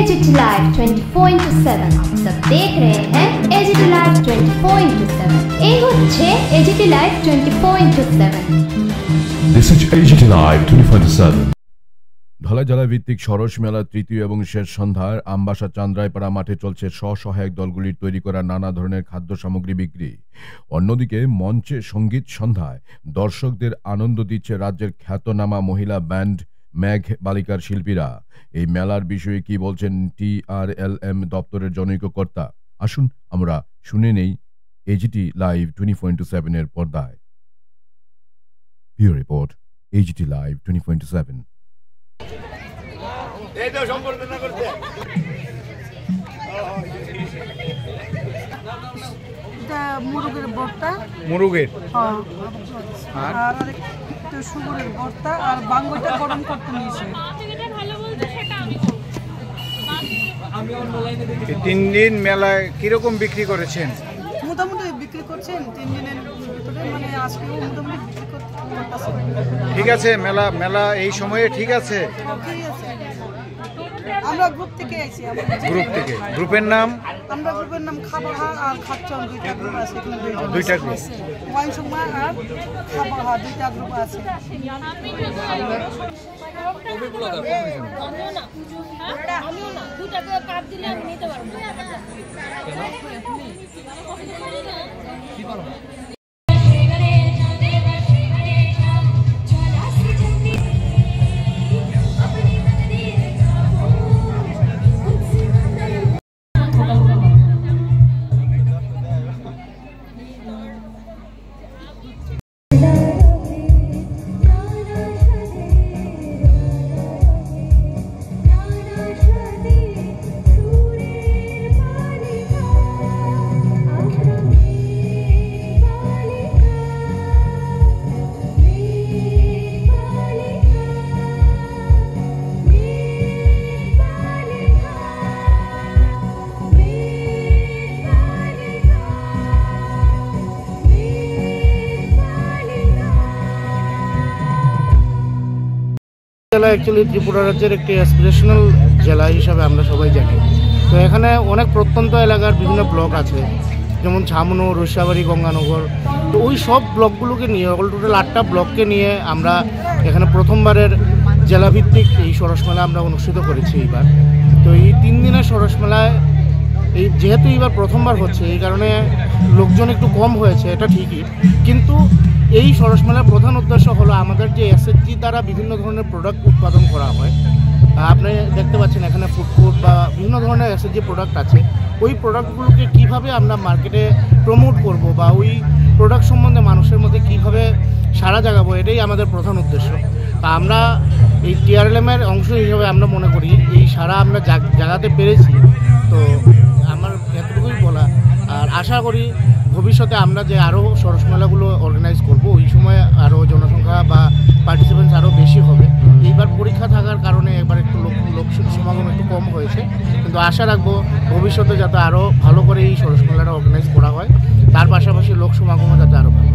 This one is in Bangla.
AGT Live 24/7 आप सब देख रहे हैं AGT Live 24/7 ये হচ্ছে AGT Live 24/7 This is AGT Live 24/7 Dhalai জেলা ভিত্তিক সরস মেলা তৃতীয় এবং শেষ সন্ধ্যার আমবাসা চান্দ্রাইপাড়া মাঠে চলছে স্বসহায়ক দলগুলির তৈরি করা নানা ধরনের খাদ্য সামগ্রী বিক্রি। অন্যদিকে মঞ্চে সঙ্গীত সন্ধ্যায় দর্শকদের আনন্দ দিচ্ছে রাজ্যের খ্যাতনামা মহিলা ব্যান্ড মেঘ বালিকার শিল্পীরা। এই মেলার বিষয়ে কি বলছেন TRLM দপ্তরের জনৈক কর্তা, আসুন আমরা শুনে নেই AGT লাইভ 24/7 এর পর্দায়। Bureau report AGT live 24/7। মুরগের ভর্তা, মুরগের আর একটু সুগুরের ভর্তা আর বাঙ্গটা গরম করতে নিয়েছে। 3 দিন মেলায় কিরকম বিক্রি করেছেন? মোটামুটি বিক্রি করছেন 3 দিনের ভিতরে, মানে আজকেও মোটামুটি বিক্রি করতেছে। ঠিক আছে, মেলা এই সময়ে ঠিক আছে। ঠিক আছে, আমরা গ্রুপ থেকে আইছি। গ্রুপ থেকে, গ্রুপের নাম? আমরা গ্রুপের নাম খাবাহা আর খাচ্চন, দুইটা গ্রুপ আছে। দুইটা গ্রুপ, ওয়াইন সুমা আর খাবাহা, দুইটা গ্রুপ আছে। জেলা অ্যাকচুয়ালি ত্রিপুরা রাজ্যের একটি অ্যাসপিরেশনাল জেলা হিসাবে আমরা সবাই জানি। তো এখানে অনেক প্রত্যন্ত এলাকার বিভিন্ন ব্লক আছে, যেমন ছামনু, রসিয়াবাড়ি, গঙ্গানগর। তো ওই সব ব্লকগুলোকে নিয়ে, অল টোটাল 8টা ব্লককে নিয়ে আমরা এখানে প্রথমবারের জেলাভিত্তিক এই সরস মেলা আমরা অনুষ্ঠিত করেছি এইবার। তো এই 3 দিনের সরস মেলায় যেহেতু এইবার প্রথমবার হচ্ছে, এই কারণে লোকজন একটু কম হয়েছে, এটা ঠিকই। কিন্তু এই সরস মেলার প্রধান উদ্দেশ্য হলো আমাদের যে SHG দ্বারা বিভিন্ন ধরনের প্রোডাক্ট উৎপাদন করা হয়। আপনি দেখতে পাচ্ছেন এখানে ফুড বা বিভিন্ন ধরনের SHG প্রোডাক্ট আছে। ওই প্রোডাক্টগুলোকে কীভাবে আমরা মার্কেটে প্রমোট করব বা ওই প্রোডাক্ট সম্বন্ধে মানুষের মধ্যে কীভাবে সাড়া জাগাবো, এটাই আমাদের প্রধান উদ্দেশ্য। তা আমরা এই TRLM-এর অংশ হিসেবে আমরা মনে করি এই সাড়া আমরা জাগাতে পেরেছি। তো আমার এতটুকুই বলা, আর আশা করি ভবিষ্যতে আমরা যে আরও সরস মেলাগুলো অর্গানাইজ করব, ওই সময় আরও জনসংখ্যা বা পার্টিসিপেন্টস আরও বেশি হবে। এইবার পরীক্ষা থাকার কারণে একবার একটু লোক সমাগম একটু কম হয়েছে, কিন্তু আশা রাখবো ভবিষ্যতে যাতে আরও ভালো করে এই সরস মেলাটা অর্গানাইজ করা হয়, তার পাশাপাশি লোক সমাগমও যাতে আরও ভালো।